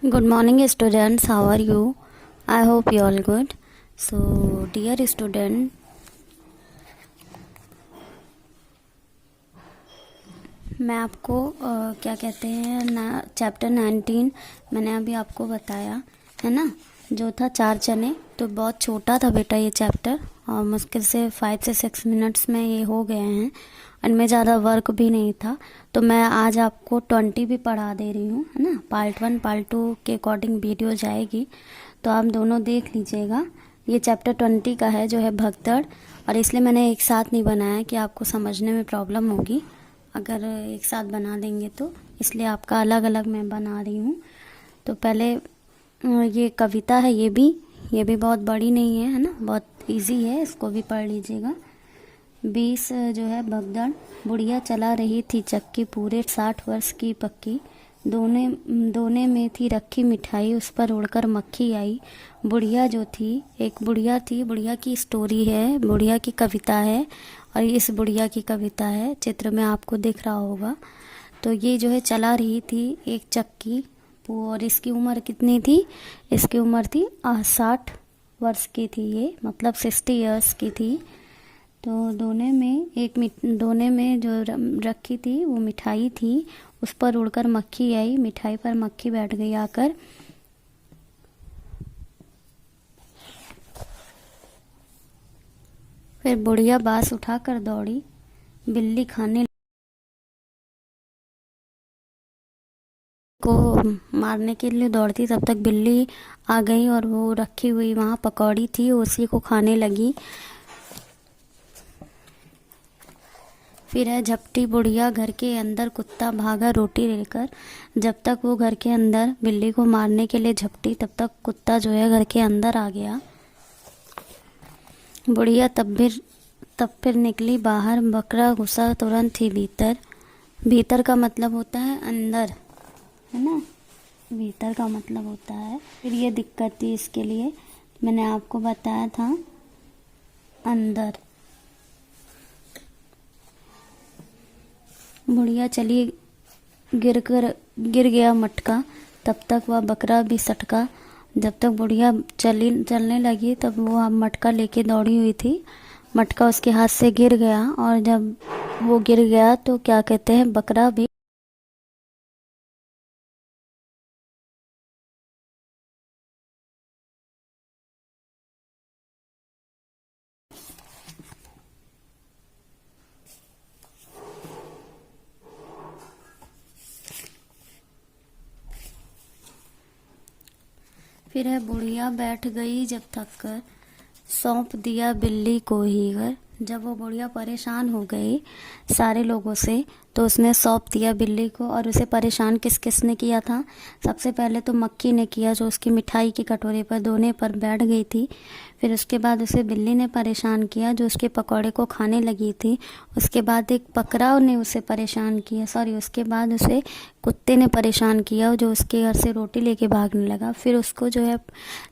Good morning, students. How are you? I hope you all good. So, dear student, मैं आपको क्या कहते हैं ना चैप्टर 19 मैंने अभी आपको बताया है ना, जो था 4 चने। तो बहुत छोटा था बेटा ये चैप्टर, और मुश्किल से 5 से 6 मिनट्स में ये हो गए हैं। इनमें ज़्यादा वर्क भी नहीं था, तो मैं आज आपको 20 भी पढ़ा दे रही हूँ, है ना। पार्ट 1 पार्ट 2 के अकॉर्डिंग वीडियो जाएगी, तो आप दोनों देख लीजिएगा। ये चैप्टर 20 का है, जो है भगदड़, और इसलिए मैंने एक साथ नहीं बनाया कि आपको समझने में प्रॉब्लम होगी अगर एक साथ बना देंगे तो, इसलिए आपका अलग अलग मैं बना रही हूँ। तो पहले ये कविता है, ये भी बहुत बड़ी नहीं है ना, बहुत इजी है, इसको भी पढ़ लीजिएगा। 20 जो है भगदड़। बुढ़िया चला रही थी चक्की, पूरे 60 वर्ष की पक्की। दोने में थी रखी मिठाई, उस पर उड़कर मक्खी आई। बुढ़िया जो थी, एक बुढ़िया थी, बुढ़िया की स्टोरी है, बुढ़िया की कविता है, और इस बुढ़िया की कविता है, चित्र में आपको दिख रहा होगा। तो ये जो है चला रही थी एक चक्की, और इसकी उम्र कितनी थी? इसकी उम्र थी 60 वर्ष की थी, ये मतलब 60 ईयर्स की थी। तो दोने में जो रखी थी वो मिठाई थी, उस पर उड़कर मक्खी आई, मिठाई पर मक्खी बैठ गई आकर। फिर बुढ़िया बांस उठाकर दौड़ी, बिल्ली खाने को मारने के लिए दौड़ती, तब तक बिल्ली आ गई और वो रखी हुई वहाँ पकौड़ी थी, उसी को खाने लगी। फिर है झपटी बुढ़िया घर के अंदर, कुत्ता भागा रोटी लेकर। जब तक वो घर के अंदर बिल्ली को मारने के लिए झपटी, तब तक कुत्ता जो है घर के अंदर आ गया। बुढ़िया तब फिर निकली बाहर, बकरा घुसा तुरंत ही भीतर। भीतर का मतलब होता है अंदर, है ना, भीतर का मतलब होता है। फिर ये दिक्कत थी, इसके लिए मैंने आपको बताया था अंदर। बुढ़िया चली, गिर गया मटका, तब तक वह बकरा भी सटका। जब तक बुढ़िया चलने लगी, तब वो मटका लेके दौड़ी हुई थी। मटका उसके हाथ से गिर गया, और जब वो गिर गया तो क्या कहते हैं, बकरा भी। फिर है बुढ़िया बैठ गई जब थक कर, सौंप दिया बिल्ली को ही घर। जब वो बुढ़िया परेशान हो गई सारे लोगों से, तो उसने सौंप दिया बिल्ली को। और उसे परेशान किसने किया था? सबसे पहले तो मक्खी ने किया, जो उसकी मिठाई के कटोरे पर दोने पर बैठ गई थी। फिर उसके बाद उसे बिल्ली ने परेशान किया, जो उसके पकौड़े को खाने लगी थी। उसके बाद एक पकड़ाव ने उसे परेशान किया, उसके बाद उसे कुत्ते ने परेशान किया, जो उसके घर से रोटी लेके भागने लगा। फिर उसको जो है,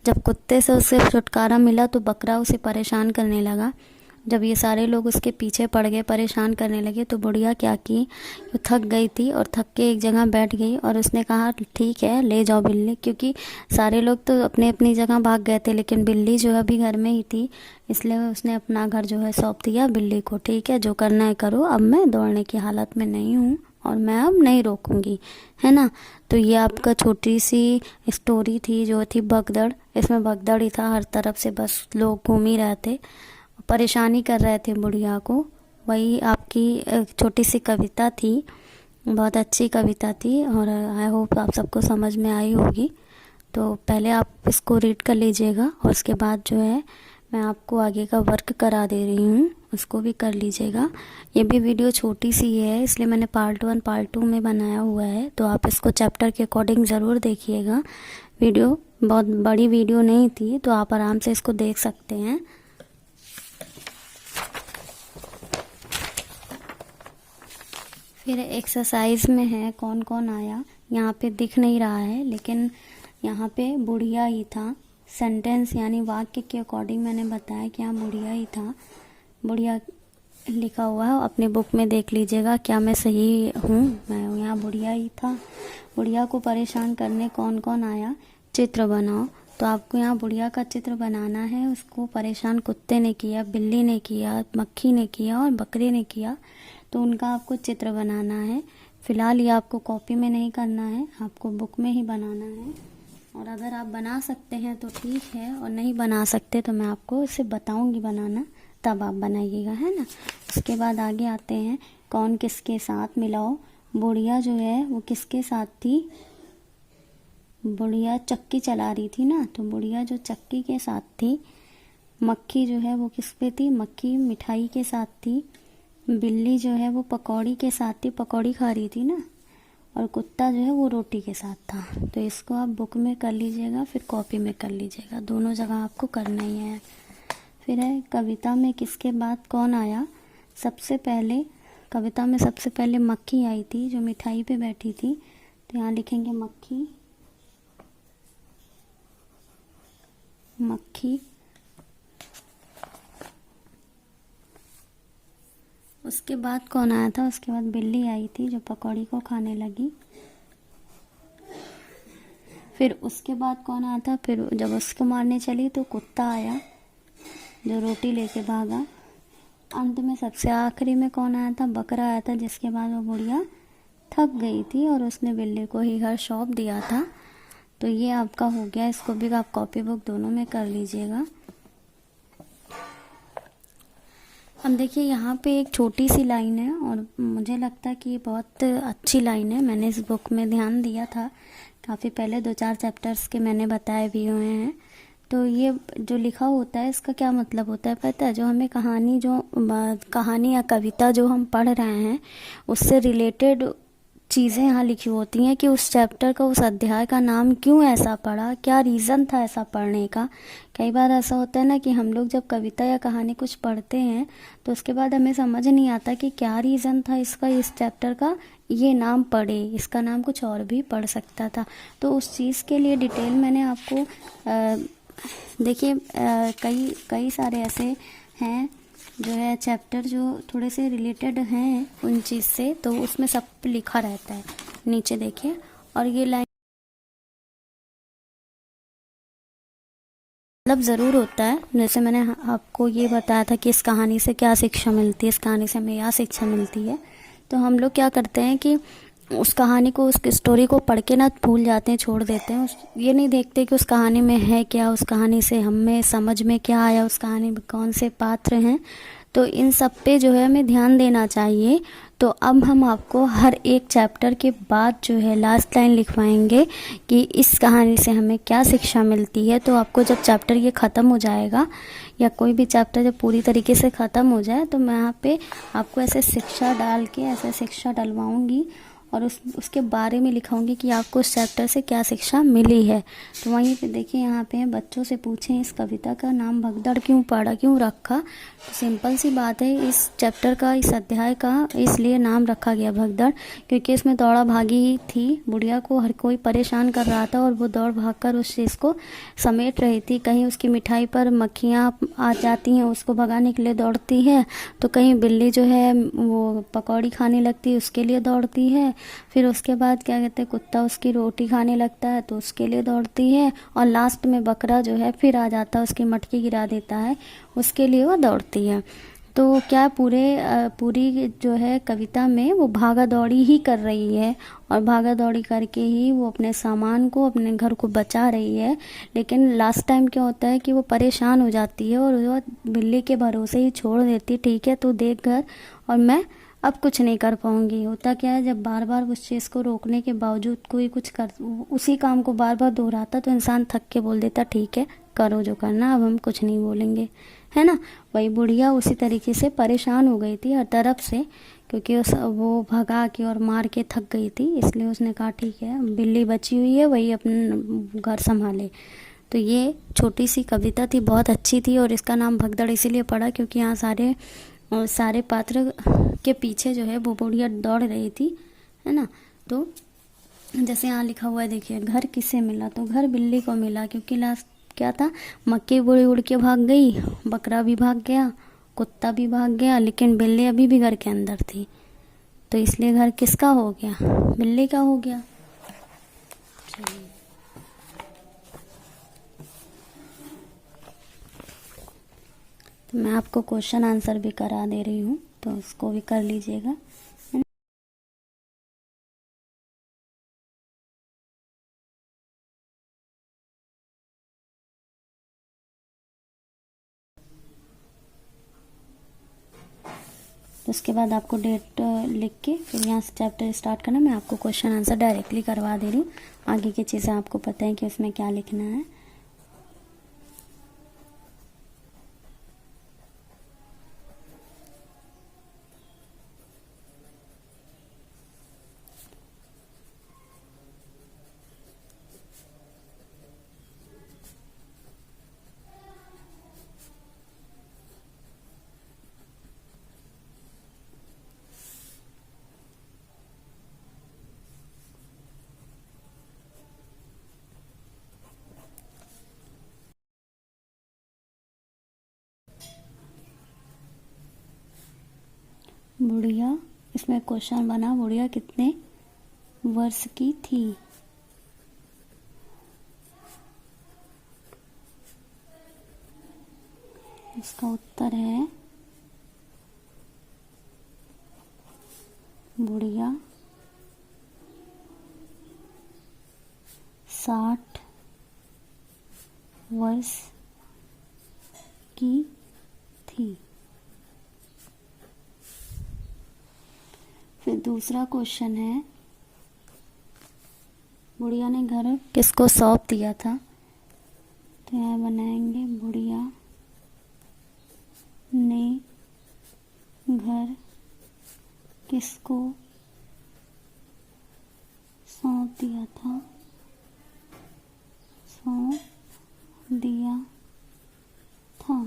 जब कुत्ते से उसे छुटकारा मिला, तो बकरा उसे परेशान करने लगा। जब ये सारे लोग उसके पीछे पड़ गए, परेशान करने लगे, तो बुढ़िया क्या की, वो थक गई थी और थक के एक जगह बैठ गई, और उसने कहा ठीक है ले जाओ बिल्ली, क्योंकि सारे लोग तो अपने अपनी जगह भाग गए थे, लेकिन बिल्ली जो अभी घर में ही थी, इसलिए उसने अपना घर जो है सौंप दिया बिल्ली को। ठीक है, जो करना है करो, अब मैं दौड़ने की हालत में नहीं हूँ और मैं अब नहीं रोकूंगी, है ना। तो ये आपका छोटी सी स्टोरी थी, जो थी भगदड़। इसमें भगदड़ ही था, हर तरफ से बस लोग घूम ही रहे थे, परेशानी कर रहे थे बुढ़िया को। वही आपकी एक छोटी सी कविता थी, बहुत अच्छी कविता थी, और आई होप आप सबको समझ में आई होगी। तो पहले आप इसको रीड कर लीजिएगा, और उसके बाद जो है मैं आपको आगे का वर्क करा दे रही हूँ, उसको भी कर लीजिएगा। ये भी वीडियो छोटी सी है, इसलिए मैंने पार्ट 1 पार्ट 2 में बनाया हुआ है, तो आप इसको चैप्टर के अकॉर्डिंग ज़रूर देखिएगा। वीडियो बहुत बड़ी वीडियो नहीं थी, तो आप आराम से इसको देख सकते हैं। फिर एक्सरसाइज में है कौन कौन आया, यहाँ पे दिख नहीं रहा है, लेकिन यहाँ पे बुढ़िया ही था। सेंटेंस यानी वाक्य के अकॉर्डिंग मैंने बताया कि यहाँ बुढ़िया ही था। बुढ़िया लिखा हुआ है, अपनी बुक में देख लीजिएगा क्या मैं सही हूँ। मैं यहाँ बुढ़िया ही था। बुढ़िया को परेशान करने कौन कौन आया, चित्र बनाओ। तो आपको यहाँ बुढ़िया का चित्र बनाना है। उसको परेशान कुत्ते ने किया, बिल्ली ने किया, मक्खी ने किया और बकरे ने किया, तो उनका आपको चित्र बनाना है। फ़िलहाल ये आपको कॉपी में नहीं करना है, आपको बुक में ही बनाना है। और अगर आप बना सकते हैं तो ठीक है, और नहीं बना सकते तो मैं आपको इसे बताऊंगी बनाना, तब आप बनाइएगा, है ना। उसके बाद आगे आते हैं, कौन किसके साथ मिलाओ। बुढ़िया जो है वो किसके साथ थी, बुढ़िया चक्की चला रही थी ना, तो बुढ़िया जो चक्की के साथ थी। मक्खी जो है वो किस पे थी, मक्खी मिठाई के साथ थी। बिल्ली जो है वो पकौड़ी के साथ थी, पकौड़ी खा रही थी ना। और कुत्ता जो है वो रोटी के साथ था। तो इसको आप बुक में कर लीजिएगा, फिर कॉपी में कर लीजिएगा, दोनों जगह आपको करना ही है। फिर है कविता में किसके बाद कौन आया। सबसे पहले कविता में सबसे पहले मक्खी आई थी जो मिठाई पे बैठी थी, तो यहाँ लिखेंगे मक्खी। मक्खी। उसके बाद कौन आया था, उसके बाद बिल्ली आई थी जो पकौड़ी को खाने लगी। फिर उसके बाद कौन आया था, फिर जब उसको मारने चली तो कुत्ता आया जो रोटी लेके भागा। अंत में सबसे आखिरी में कौन आया था, बकरा आया था, जिसके बाद वो बुढ़िया थक गई थी और उसने बिल्ली को ही घर सौंप दिया था। तो ये आपका हो गया। इसको भी आप कॉपी बुक दोनों में कर लीजिएगा। अब देखिए यहाँ पे एक छोटी सी लाइन है और मुझे लगता है कि ये बहुत अच्छी लाइन है। मैंने इस बुक में ध्यान दिया था, काफ़ी पहले 2-4 चैप्टर्स के मैंने बताए भी हुए हैं। तो ये जो लिखा होता है इसका क्या मतलब होता है पता है, जो हमें कहानी या कविता जो हम पढ़ रहे हैं उससे रिलेटेड चीज़ें यहाँ लिखी होती हैं कि उस चैप्टर का, उस अध्याय का नाम क्यों ऐसा पड़ा, क्या रीज़न था ऐसा पढ़ने का। कई बार ऐसा होता है ना कि हम लोग जब कविता या कहानी कुछ पढ़ते हैं तो उसके बाद हमें समझ नहीं आता कि क्या रीज़न था इसका, इस चैप्टर का ये नाम पढ़े, इसका नाम कुछ और भी पढ़ सकता था। तो उस चीज़ के लिए डिटेल मैंने आपको देखिए कई सारे ऐसे हैं जो है चैप्टर जो थोड़े से रिलेटेड हैं उन चीज़ से, तो उसमें सब लिखा रहता है नीचे देखिए। और ये लाइन मतलब ज़रूर होता है। जैसे मैंने आपको ये बताया था कि इस कहानी से क्या शिक्षा मिलती है, इस कहानी से हमें यह शिक्षा मिलती है। तो हम लोग क्या करते हैं कि उस कहानी को, उस स्टोरी को पढ़ के ना भूल जाते हैं, छोड़ देते हैं। ये नहीं देखते कि उस कहानी में है क्या, उस कहानी से हमें समझ में क्या आया, उस कहानी में कौन से पात्र हैं। तो इन सब पे जो है हमें ध्यान देना चाहिए। तो अब हम आपको हर एक चैप्टर के बाद जो है लास्ट लाइन लिखवाएंगे कि इस कहानी से हमें क्या शिक्षा मिलती है। तो आपको जब चैप्टर ये ख़त्म हो जाएगा या कोई भी चैप्टर जब पूरी तरीके से ख़त्म हो जाए तो मैं यहाँ पे आपको ऐसे शिक्षा डाल के ऐसे शिक्षा डलवाऊँगी और उसके बारे में लिखाऊंगी कि आपको इस चैप्टर से क्या शिक्षा मिली है। तो वहीं पे देखिए यहाँ पे बच्चों से पूछें इस कविता का नाम भगदड़ क्यों पड़ा, क्यों रखा। तो सिंपल सी बात है, इस चैप्टर का, इस अध्याय का इसलिए नाम रखा गया भगदड़ क्योंकि इसमें दौड़ा भागी थी। बुढ़िया को हर कोई परेशान कर रहा था और वो दौड़ भागकर उस चीज़ को समेट रही थी। कहीं उसकी मिठाई पर मक्खियाँ आ जाती हैं, उसको भगाने के लिए दौड़ती है, तो कहीं बिल्ली जो है वो पकौड़ी खाने लगती है, उसके लिए दौड़ती है। फिर उसके बाद क्या कहते हैं, कुत्ता उसकी रोटी खाने लगता है तो उसके लिए दौड़ती है। और लास्ट में बकरा जो है फिर आ जाता है, उसकी मटकी गिरा देता है, उसके लिए वो दौड़ती है। तो क्या पूरी जो है कविता में वो भागा दौड़ी ही कर रही है और भागा दौड़ी करके ही वो अपने सामान को, अपने घर को बचा रही है। लेकिन लास्ट टाइम क्या होता है कि वो परेशान हो जाती है और वो बिल्ली के भरोसे ही छोड़ देती, ठीक है तू देख घर और मैं अब कुछ नहीं कर पाऊंगी। होता क्या है, जब बार बार उस चीज़ को रोकने के बावजूद कोई कुछ कर, उसी काम को बार बार दोहराता तो इंसान थक के बोल देता ठीक है करो जो करना, अब हम कुछ नहीं बोलेंगे, है ना। वही बुढ़िया उसी तरीके से परेशान हो गई थी हर तरफ से क्योंकि वो भगा के और मार के थक गई थी, इसलिए उसने कहा ठीक है बिल्ली बची हुई है वही अपना घर संभाले। तो ये छोटी सी कविता थी, बहुत अच्छी थी और इसका नाम भगदड़ इसीलिए पड़ा क्योंकि यहाँ सारे पात्र के पीछे जो है वो बुढ़िया दौड़ रही थी, है ना। तो जैसे यहाँ लिखा हुआ है देखिए, घर किसे मिला, तो घर बिल्ली को मिला क्योंकि लास्ट क्या था, मक्की बुढ़ी उड़ के भाग गई, बकरा भी भाग गया कुत्ता भी भाग गया, लेकिन बिल्ली अभी भी घर के अंदर थी, तो इसलिए घर किसका हो गया? बिल्ली का हो गया। चलिए, तो मैं आपको क्वेश्चन आंसर भी करा दे रही हूँ, तो उसको भी कर लीजिएगा। उसके बाद आपको डेट लिख के फिर यहाँ से चैप्टर स्टार्ट करना। मैं आपको क्वेश्चन आंसर डायरेक्टली करवा दे रही हूँ, आगे की चीज़ें आपको पता है कि उसमें क्या लिखना है। बुढ़िया, इसमें क्वेश्चन बना, बुढ़िया कितने वर्ष की थी? इसका उत्तर है बुढ़िया 60 वर्ष की थी। फिर दूसरा क्वेश्चन है, बुढ़िया ने घर किसको सौंप दिया था? तो यहाँ बनाएंगे बुढ़िया ने घर किसको सौंप दिया था? सौंप दिया था।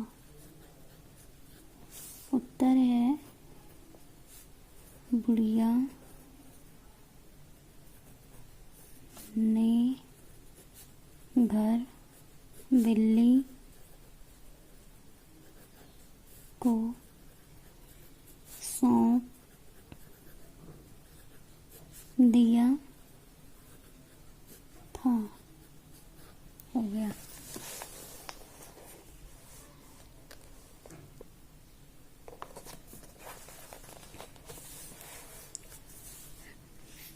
उत्तर है बुढ़िया ने घर बिल्ली को सौंप दिया था। हो गया।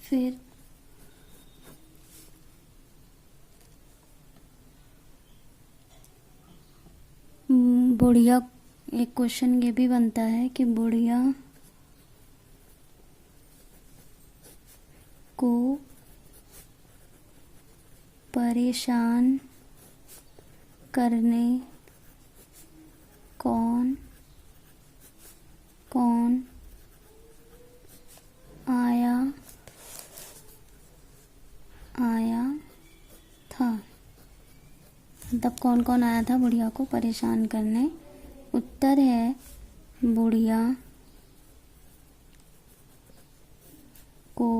फिर बुढ़िया, एक क्वेश्चन ये भी बनता है कि बुढ़िया को परेशान करने कौन कौन आया था? मतलब कौन कौन आया था बुढ़िया को परेशान करने? उत्तर है बुढ़िया को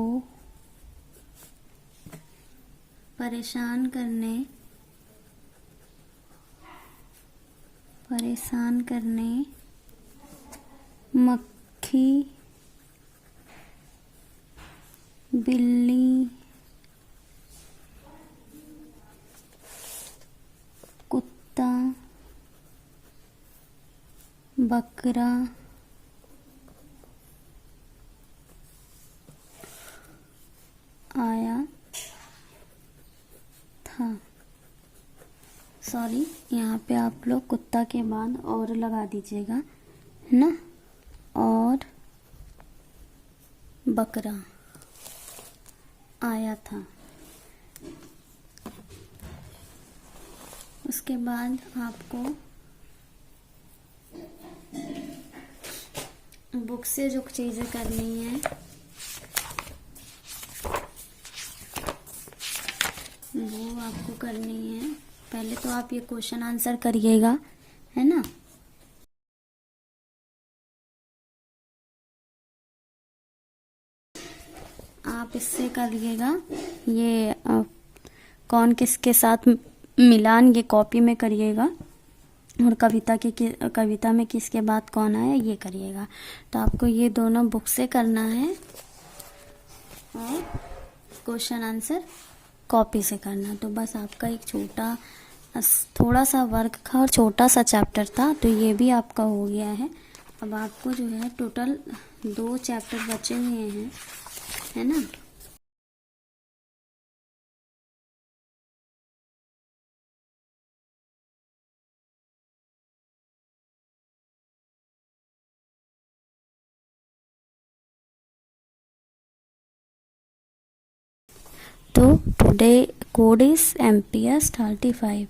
परेशान करने मक्खी, बिल्ली, कुत्ता, बकरा आया था। सॉरी, यहाँ पे आप लोग कुत्ता के बाद और लगा दीजिएगा, है ना? और बकरा आया था। उसके बाद आपको बुक से जो चीज़ें करनी है वो आपको करनी है। पहले तो आप ये क्वेश्चन आंसर करिएगा, है ना? आप इससे करिएगा, ये कौन किसके साथ मिलान, ये कॉपी में करिएगा, और कविता में किसके बाद कौन आया ये करिएगा। तो आपको ये दोनों बुक से करना है और क्वेश्चन आंसर कॉपी से करना। तो बस आपका एक थोड़ा सा वर्क था और छोटा सा चैप्टर था, तो ये भी आपका हो गया है। अब आपको जो है टोटल 2 चैप्टर बचे हुए हैं, है ना। तो टुडे कोड इज MPS 35।